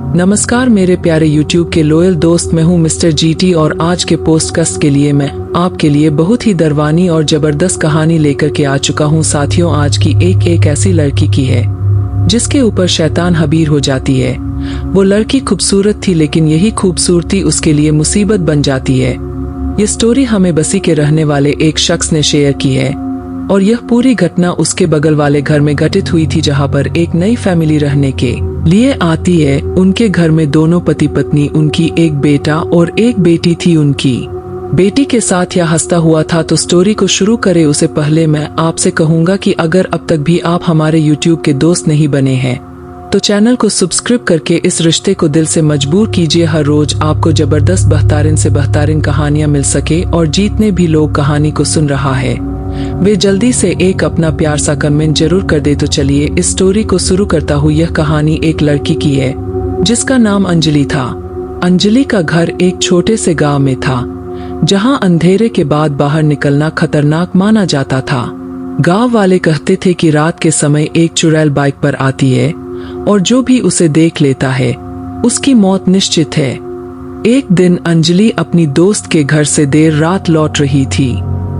नमस्कार मेरे प्यारे YouTube के लॉयल दोस्त, मैं हूँ मिस्टर GT और आज के पोस्टकास्ट के लिए मैं आपके लिए बहुत ही दरवानी और जबरदस्त कहानी लेकर के आ चुका हूँ। साथियों, आज की एक ऐसी लड़की की है जिसके ऊपर शैतान हबीर हो जाती है। वो लड़की खूबसूरत थी, लेकिन यही खूबसूरती उसके लिए मुसीबत बन जाती है। ये स्टोरी हमें बस्ती के रहने वाले एक शख्स ने शेयर की है और यह पूरी घटना उसके बगल वाले घर में घटित हुई थी, जहाँ पर एक नई फैमिली रहने के लिए आती है। उनके घर में दोनों पति पत्नी, उनकी एक बेटा और एक बेटी थी। उनकी बेटी के साथ यह हंसता हुआ था। तो स्टोरी को शुरू करे उससे पहले मैं आपसे कहूंगा कि अगर अब तक भी आप हमारे YouTube के दोस्त नहीं बने हैं तो चैनल को सब्सक्राइब करके इस रिश्ते को दिल से मजबूर कीजिए। हर रोज आपको जबरदस्त बेहतरीन से बेहतरीन कहानियां मिल सके और जितने भी लोग कहानी को सुन रहा है वे जल्दी से एक अपना प्यार सा कमेंट जरूर कर दे। तो चलिए इस स्टोरी को शुरू करता हूँ। यह कहानी एक लड़की की है जिसका नाम अंजलि था। अंजलि का घर एक छोटे से गांव में था, जहां अंधेरे के बाद बाहर निकलना खतरनाक माना जाता था। गांव वाले कहते थे कि रात के समय एक चुड़ैल बाइक पर आती है और जो भी उसे देख लेता है उसकी मौत निश्चित है। एक दिन अंजलि अपनी दोस्त के घर से देर रात लौट रही थी।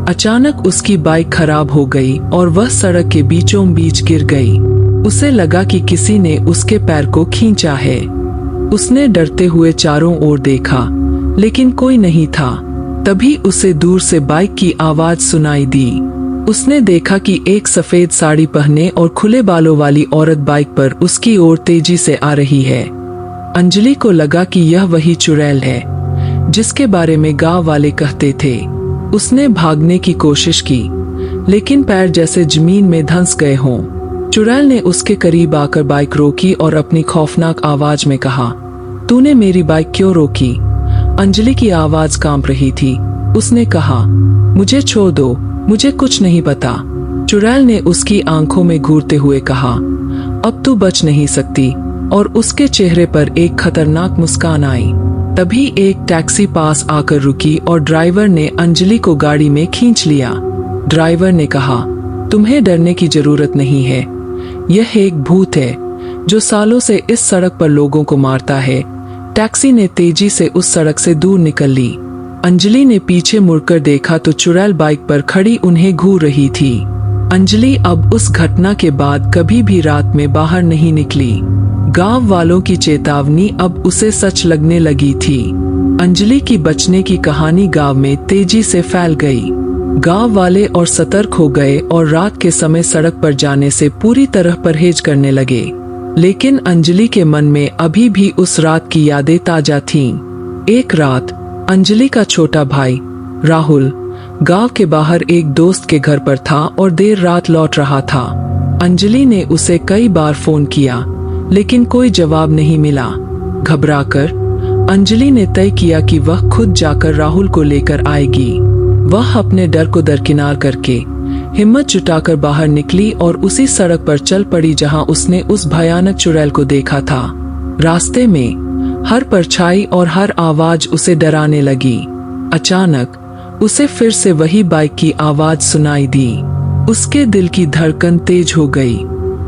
अचानक उसकी बाइक खराब हो गई और वह सड़क के बीचों बीच गिर गई। उसे लगा कि किसी ने उसके पैर को खींचा है। उसने डरते हुए चारों ओर देखा, लेकिन कोई नहीं था। तभी उसे दूर से बाइक की आवाज सुनाई दी। उसने देखा कि एक सफेद साड़ी पहने और खुले बालों वाली औरत बाइक पर उसकी ओर तेजी से आ रही है। अंजलि को लगा कि यह वही चुड़ैल है जिसके बारे में गांव वाले कहते थे। उसने भागने की कोशिश की, लेकिन पैर जैसे जमीन में धंस गए हों। चुड़ैल ने उसके करीब आकर बाइक रोकी और अपनी खौफनाक आवाज में कहा, तूने मेरी बाइक क्यों रोकी? अंजलि की आवाज कांप रही थी। उसने कहा, मुझे छोड़ दो, मुझे कुछ नहीं पता। चुड़ैल ने उसकी आंखों में घूरते हुए कहा, अब तू बच नहीं सकती। और उसके चेहरे पर एक खतरनाक मुस्कान आई। तभी एक टैक्सी पास आकर रुकी और ड्राइवर ने अंजलि को गाड़ी में खींच लिया। ड्राइवर ने कहा, तुम्हें डरने की जरूरत नहीं है। यह एक भूत है जो सालों से इस सड़क पर लोगों को मारता है। टैक्सी ने तेजी से उस सड़क से दूर निकल ली। अंजलि ने पीछे मुड़कर देखा तो चुड़ैल बाइक पर खड़ी उन्हें घूर रही थी। अंजलि अब उस घटना के बाद कभी भी रात में बाहर नहीं निकली। गांव वालों की चेतावनी अब उसे सच लगने लगी थी। अंजलि की बचने की कहानी गांव में तेजी से फैल गई। गांव वाले और सतर्क हो गए और रात के समय सड़क पर जाने से पूरी तरह परहेज करने लगे। लेकिन अंजलि के मन में अभी भी उस रात की यादें ताजा थीं। एक रात अंजलि का छोटा भाई राहुल गांव के बाहर एक दोस्त के घर पर था और देर रात लौट रहा था। अंजलि ने उसे कई बार फोन किया, लेकिन कोई जवाब नहीं मिला। घबराकर अंजलि ने तय किया कि वह खुद जाकर राहुल को लेकर आएगी। वह अपने डर को दरकिनार करके हिम्मत जुटाकर बाहर निकली और उसी सड़क पर चल पड़ी जहां उसने उस भयानक चुड़ैल को देखा था। रास्ते में हर परछाई और हर आवाज उसे डराने लगी। अचानक उसे फिर से वही बाइक की आवाज सुनाई दी। उसके दिल की धड़कन तेज हो गई।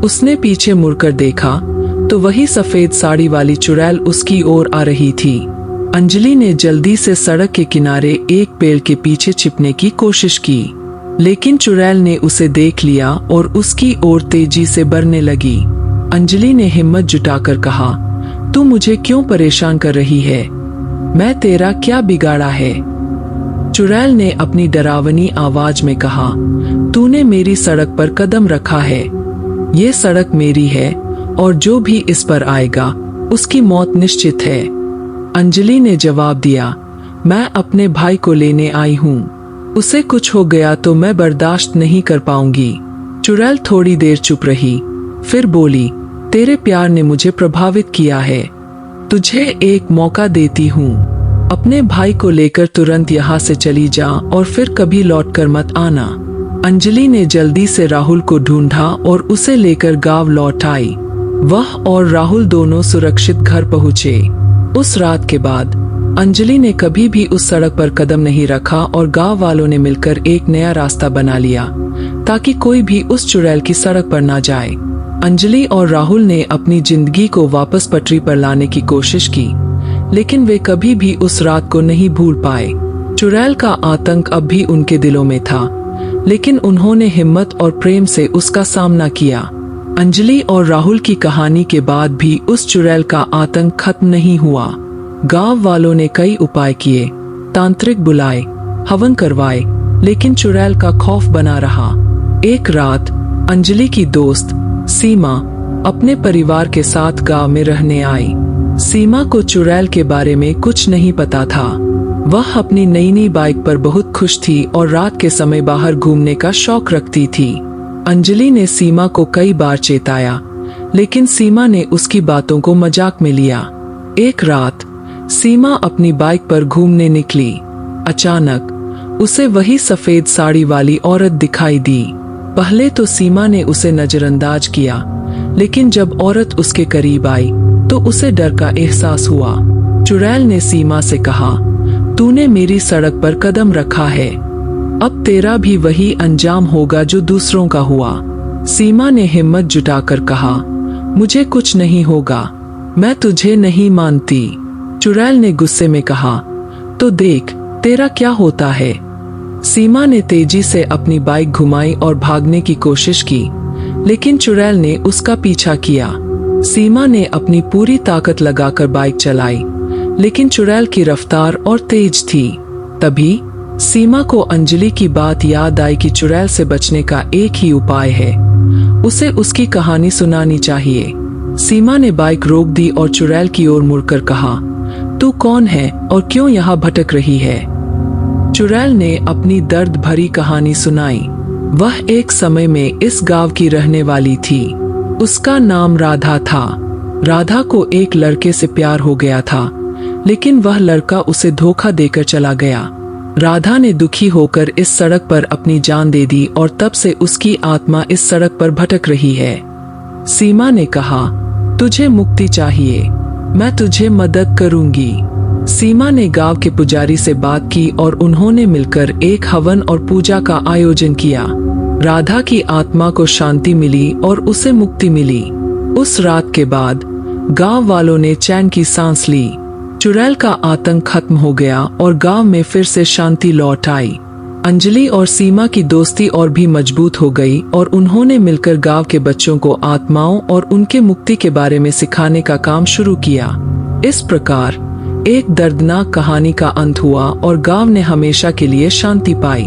उसने पीछे मुड़कर देखा तो वही सफेद साड़ी वाली चुड़ैल उसकी ओर आ रही थी। अंजलि ने जल्दी से सड़क के किनारे एक पेड़ के पीछे छिपने की कोशिश की, लेकिन चुड़ैल ने उसे देख लिया और उसकी ओर तेजी से बढ़ने लगी। अंजलि ने हिम्मत जुटाकर कहा, तू मुझे क्यों परेशान कर रही है? मैं तेरा क्या बिगाड़ा है? चुड़ैल ने अपनी डरावनी आवाज में कहा, तूने मेरी सड़क पर कदम रखा है। ये सड़क मेरी है और जो भी इस पर आएगा उसकी मौत निश्चित है। अंजलि ने जवाब दिया, मैं अपने भाई को लेने आई हूँ। उसे कुछ हो गया तो मैं बर्दाश्त नहीं कर पाऊंगी। चुड़ैल थोड़ी देर चुप रही, फिर बोली, तेरे प्यार ने मुझे प्रभावित किया है। तुझे एक मौका देती हूँ। अपने भाई को लेकर तुरंत यहाँ से चली जा और फिर कभी लौटकर मत आना। अंजलि ने जल्दी से राहुल को ढूंढा और उसे लेकर गांव लौट आई। वह और राहुल दोनों सुरक्षित घर पहुँचे। उस रात के बाद अंजलि ने कभी भी उस सड़क पर कदम नहीं रखा और गांव वालों ने मिलकर एक नया रास्ता बना लिया ताकि कोई भी उस चुड़ैल की सड़क पर ना जाए। अंजलि और राहुल ने अपनी जिंदगी को वापस पटरी पर लाने की कोशिश की, लेकिन वे कभी भी उस रात को नहीं भूल पाए। चुड़ैल का आतंक अब भी उनके दिलों में था, लेकिन उन्होंने हिम्मत और प्रेम से उसका सामना किया। अंजलि और राहुल की कहानी के बाद भी उस चुड़ैल का आतंक खत्म नहीं हुआ। गांव वालों ने कई उपाय किए, तांत्रिक बुलाए, हवन करवाए, लेकिन चुड़ैल का खौफ बना रहा। एक रात अंजलि की दोस्त सीमा अपने परिवार के साथ गांव में रहने आई। सीमा को चुड़ैल के बारे में कुछ नहीं पता था। वह अपनी नई बाइक पर बहुत खुश थी और रात के समय बाहर घूमने का शौक रखती थी। अंजलि ने सीमा को कई बार चेताया, लेकिन सीमा ने उसकी बातों को मजाक में लिया। एक रात सीमा अपनी बाइक पर घूमने निकली। अचानक उसे वही सफेद साड़ी वाली औरत दिखाई दी। पहले तो सीमा ने उसे नजरअंदाज किया, लेकिन जब औरत उसके करीब आई तो उसे डर का एहसास हुआ। चुड़ैल ने सीमा से कहा, तूने मेरी सड़क पर कदम रखा है, अब तेरा भी वही अंजाम होगा जो दूसरों का हुआ। सीमा ने हिम्मत जुटाकर कहा, मुझे कुछ नहीं होगा, मैं तुझे नहीं मानती। चुड़ैल ने गुस्से में कहा, तो देख तेरा क्या होता है। सीमा ने तेजी से अपनी बाइक घुमाई और भागने की कोशिश की, लेकिन चुड़ैल ने उसका पीछा किया। सीमा ने अपनी पूरी ताकत लगाकर बाइक चलाई, लेकिन चुड़ैल की रफ्तार और तेज थी। तभी सीमा को अंजलि की बात याद आई कि चुड़ैल से बचने का एक ही उपाय है, उसे उसकी कहानी सुनानी चाहिए। सीमा ने बाइक रोक दी और चुड़ैल की ओर मुड़कर कहा, तू कौन है और क्यों यहाँ भटक रही है। चुड़ैल ने अपनी दर्द भरी कहानी सुनाई। वह एक समय में इस गांव की रहने वाली थी। उसका नाम राधा था। राधा को एक लड़के से प्यार हो गया था, लेकिन वह लड़का उसे धोखा देकर चला गया। राधा ने दुखी होकर इस सड़क पर अपनी जान दे दी और तब से उसकी आत्मा इस सड़क पर भटक रही है। सीमा ने कहा, तुझे मुक्ति चाहिए, मैं तुझे मदद करूंगी। सीमा ने गांव के पुजारी से बात की और उन्होंने मिलकर एक हवन और पूजा का आयोजन किया। राधा की आत्मा को शांति मिली और उसे मुक्ति मिली। उस रात के बाद गांव वालों ने चैन की सांस ली। चुड़ैल का आतंक खत्म हो गया और गांव में फिर से शांति लौट आई। अंजलि और सीमा की दोस्ती और भी मजबूत हो गई और उन्होंने मिलकर गांव के बच्चों को आत्माओं और उनके मुक्ति के बारे में सिखाने का काम शुरू किया। इस प्रकार एक दर्दनाक कहानी का अंत हुआ और गांव ने हमेशा के लिए शांति पाई।